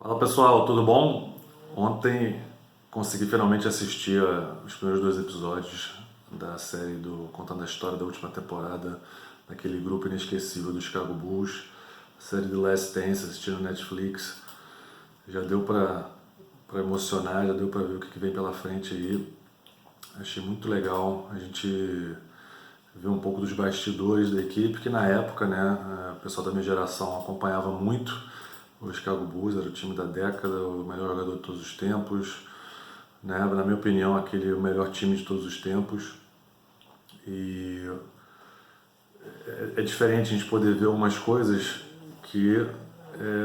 Fala pessoal, tudo bom? Ontem consegui finalmente assistir os primeiros dois episódios da série contando a história da última temporada daquele grupo inesquecível do Chicago Bulls, a série The Last Dance, assistindo no Netflix. Já deu pra emocionar, já deu pra ver o que vem pela frente aí. Achei muito legal a gente ver um pouco dos bastidores da equipe, que na época, né, o pessoal da minha geração acompanhava muito o Chicago Bulls, era o time da década, o melhor jogador de todos os tempos, né, na minha opinião, o melhor time de todos os tempos. E é diferente a gente poder ver algumas coisas que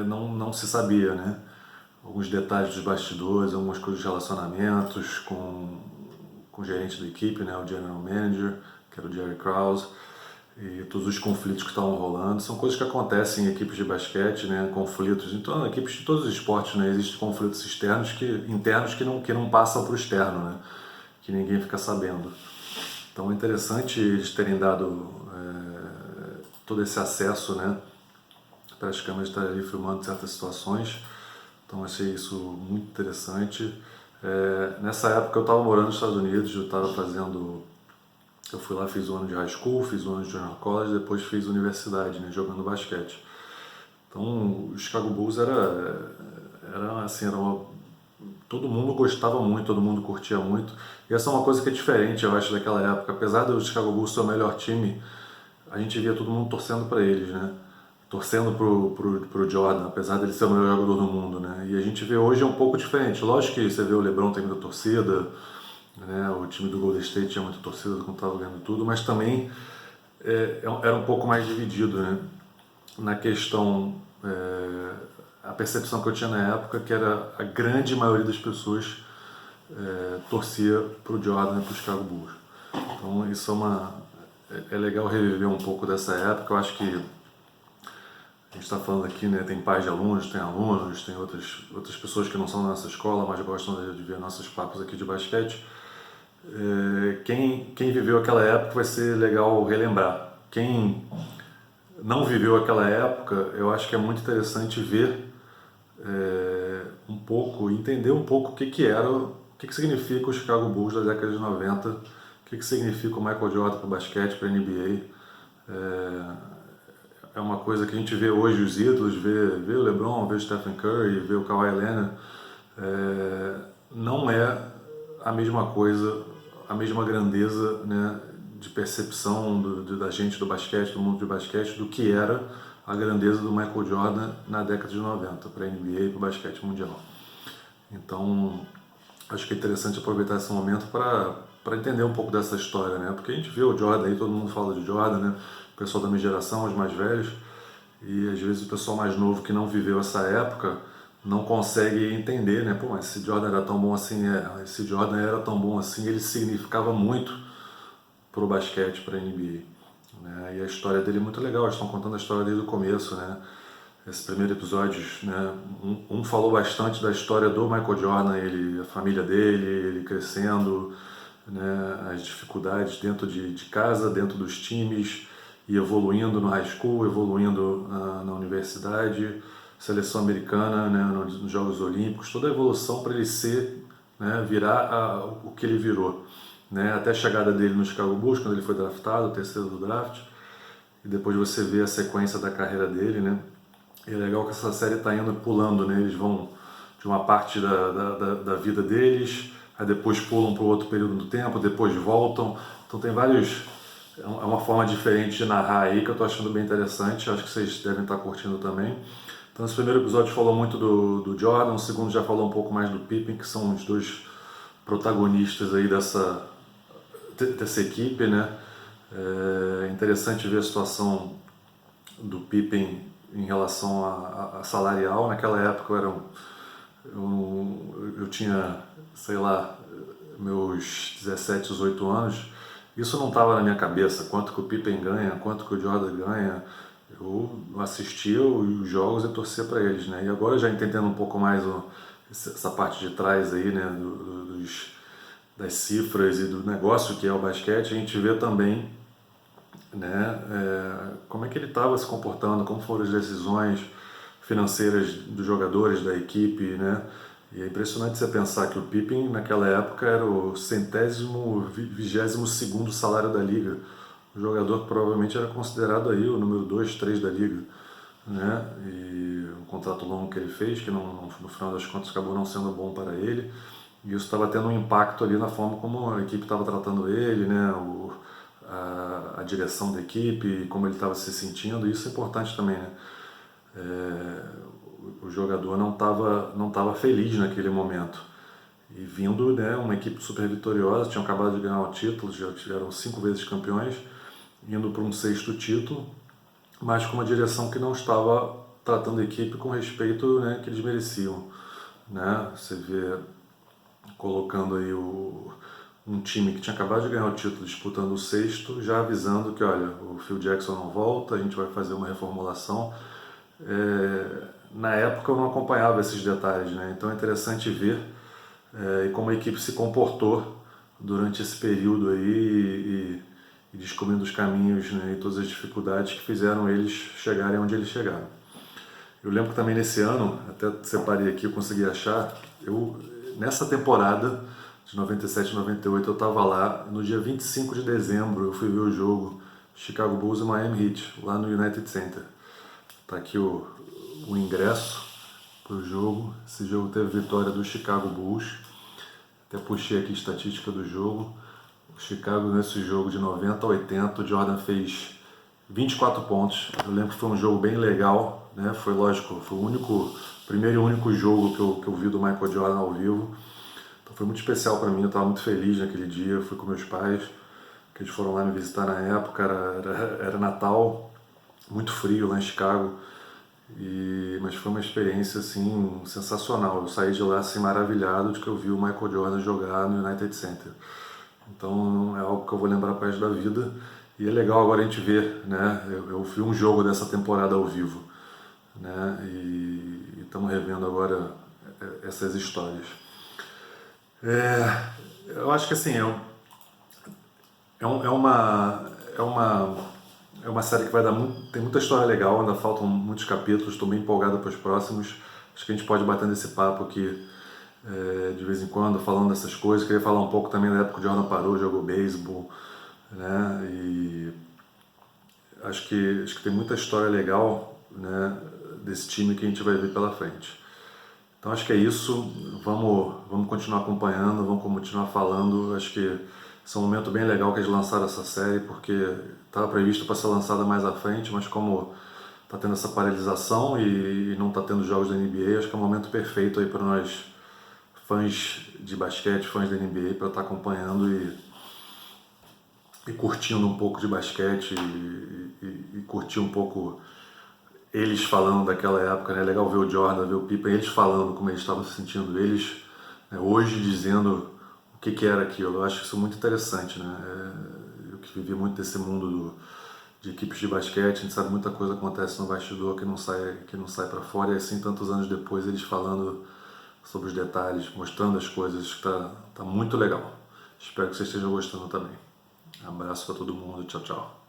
não se sabia, né? Alguns detalhes dos bastidores, algumas coisas de relacionamentos com o gerente da equipe, né, o general manager, que era o Jerry Krause, e todos os conflitos que estavam rolando. São coisas que acontecem em equipes de basquete, né, conflitos. Então, em equipes de todos os esportes, né, existem conflitos internos que não passam para o externo, né, que ninguém fica sabendo. Então é interessante eles terem dado todo esse acesso, né, para as câmeras estarem ali filmando certas situações. Então achei isso muito interessante. Nessa época eu estava morando nos Estados Unidos, eu fui lá, fiz um ano de high school, fiz um ano de junior college, depois fiz universidade, né, jogando basquete. Então o Chicago Bulls todo mundo gostava muito, todo mundo curtia muito. E essa é uma coisa que é diferente, eu acho, daquela época. Apesar do Chicago Bulls ser o melhor time, a gente via todo mundo torcendo para eles, né? Torcendo pro Jordan, apesar dele ser o melhor jogador do mundo, né? E a gente vê hoje é um pouco diferente. Lógico que você vê o LeBron tem muita torcida, né? O time do Golden State tinha muita torcida quando estava ganhando tudo, mas também era um pouco mais dividido, né? Na questão, a percepção que eu tinha na época que era a grande maioria das pessoas torcia pro Jordan e pro Chicago Bulls. Então isso é legal reviver um pouco dessa época. Eu acho que a gente está falando aqui, né, tem pais de alunos, tem outras pessoas que não são da nossa escola, mas gostam de ver nossos papos aqui de basquete. Quem viveu aquela época vai ser legal relembrar. Quem não viveu aquela época, eu acho que é muito interessante ver um pouco, entender um pouco o que significa o Chicago Bulls da década de 90, o que significa o Michael Jordan para o basquete, para a NBA. É uma coisa que a gente vê hoje, os ídolos, vê o LeBron, vê o Stephen Curry, vê o Kawhi Leonard, não é a mesma coisa, a mesma grandeza, né, de percepção da gente do basquete, do mundo de basquete, do que era a grandeza do Michael Jordan na década de 90 para a NBA e para o basquete mundial. Então, acho que é interessante aproveitar esse momento para entender um pouco dessa história, né? Porque a gente vê o Jordan aí, todo mundo fala de Jordan, né? O pessoal da minha geração, os mais velhos, e às vezes o pessoal mais novo que não viveu essa época não consegue entender, né? Pô, mas esse Jordan era tão bom assim, esse Jordan era tão bom assim, ele significava muito pro basquete, para a NBA. Né? E a história dele é muito legal, eles estão contando a história desde o começo, né? Esse primeiro episódio, né? Um falou bastante da história do Michael Jordan, a família dele, ele crescendo, né? As dificuldades dentro de casa, dentro dos times, e evoluindo no high school, evoluindo na universidade, seleção americana, né? Nos Jogos Olímpicos, toda a evolução para ele né? Virar o que ele virou. Né? Até a chegada dele no Chicago Bulls, quando ele foi draftado, o terceiro do draft, e depois você vê a sequência da carreira dele, né? E é legal que essa série está indo pulando, né? Eles vão de uma parte da vida deles, aí depois pulam para o outro período do tempo, depois voltam. Então tem vários... É uma forma diferente de narrar aí que eu estou achando bem interessante, acho que vocês devem estar curtindo também. Então esse primeiro episódio falou muito do Jordan, o segundo já falou um pouco mais do Pippen, que são os dois protagonistas aí dessa equipe, né? É interessante ver a situação do Pippen em relação a salarial. Naquela época eu tinha, sei lá, meus 17, 18 anos. Isso não estava na minha cabeça, quanto que o Pippen ganha, quanto que o Jordan ganha. Eu assistia os jogos e torcia para eles, né? E agora já entendendo um pouco mais essa parte de trás aí, né, das cifras e do negócio que é o basquete, a gente vê também, né, como é que ele estava se comportando, como foram as decisões. financeiras dos jogadores, da equipe, né? E é impressionante você pensar que o Pippen naquela época era o 122º salário da liga, um jogador que provavelmente era considerado aí o número 2, 3 da liga, né? E um contrato longo que ele fez, que no final das contas acabou não sendo bom para ele, e isso estava tendo um impacto ali na forma como a equipe estava tratando ele, né? A direção da equipe, como ele estava se sentindo, e isso é importante também, né? O jogador não tava feliz naquele momento. E vindo, né, uma equipe super vitoriosa, tinham acabado de ganhar o título, já eram 5 vezes campeões, indo para um 6º título, mas com uma direção que não estava tratando a equipe com o respeito, né, que eles mereciam. Né? Você vê colocando aí um time que tinha acabado de ganhar o título disputando o 6º, já avisando que, olha, o Phil Jackson não volta, a gente vai fazer uma reformulação. Na época eu não acompanhava esses detalhes, né? Então é interessante ver como a equipe se comportou durante esse período aí e descobrindo os caminhos, né, e todas as dificuldades que fizeram eles chegarem onde eles chegaram. Eu lembro que também nesse ano, até separei aqui, eu consegui achar, nessa temporada de 97 e 98 eu estava lá, no dia 25 de dezembro eu fui ver o jogo Chicago Bulls e Miami Heat, lá no United Center. Tá aqui o ingresso para o jogo. Esse jogo teve vitória do Chicago Bulls. Até puxei aqui a estatística do jogo. O Chicago, nesse jogo de 90 a 80, o Jordan fez 24 pontos. Eu lembro que foi um jogo bem legal, né? Foi lógico, foi o primeiro e único jogo que eu vi do Michael Jordan ao vivo. Então foi muito especial para mim, eu estava muito feliz naquele dia. Eu fui com meus pais, que eles foram lá me visitar na época, era Natal, muito frio lá em Chicago. Mas foi uma experiência assim sensacional. Eu saí de lá assim maravilhado de que eu vi o Michael Jordan jogar no United Center. Então é algo que eu vou lembrar para o resto da vida. E é legal agora a gente ver, né? Eu vi um jogo dessa temporada ao vivo, né? E estamos revendo agora essas histórias. Eu acho que assim é uma série que vai dar tem muita história legal, ainda faltam muitos capítulos, estou bem empolgado para os próximos. Acho que a gente pode bater nesse papo aqui de vez em quando, falando dessas coisas. Queria falar um pouco também da época que o Jordan parou, jogou beisebol, né? E acho que tem muita história legal, né, desse time que a gente vai ver pela frente. Então acho que é isso, vamos continuar acompanhando, vamos continuar falando. Acho que esse é um momento bem legal que eles lançaram essa série, porque estava previsto para ser lançada mais à frente, mas como está tendo essa paralisação e não está tendo jogos da NBA, acho que é um momento perfeito aí para nós, fãs de basquete, fãs da NBA, para estar acompanhando e curtindo um pouco de basquete e curtir um pouco eles falando daquela época, né? É legal ver o Jordan, ver o Pippen, eles falando como eles estavam se sentindo, eles, né, hoje dizendo o que era aquilo. Eu acho isso muito interessante, né? Eu que vivi muito desse mundo de equipes de basquete, a gente sabe muita coisa acontece no bastidor que não sai para fora, e assim tantos anos depois eles falando sobre os detalhes, mostrando as coisas, que tá muito legal. Espero que vocês estejam gostando também. Um abraço para todo mundo, tchau, tchau.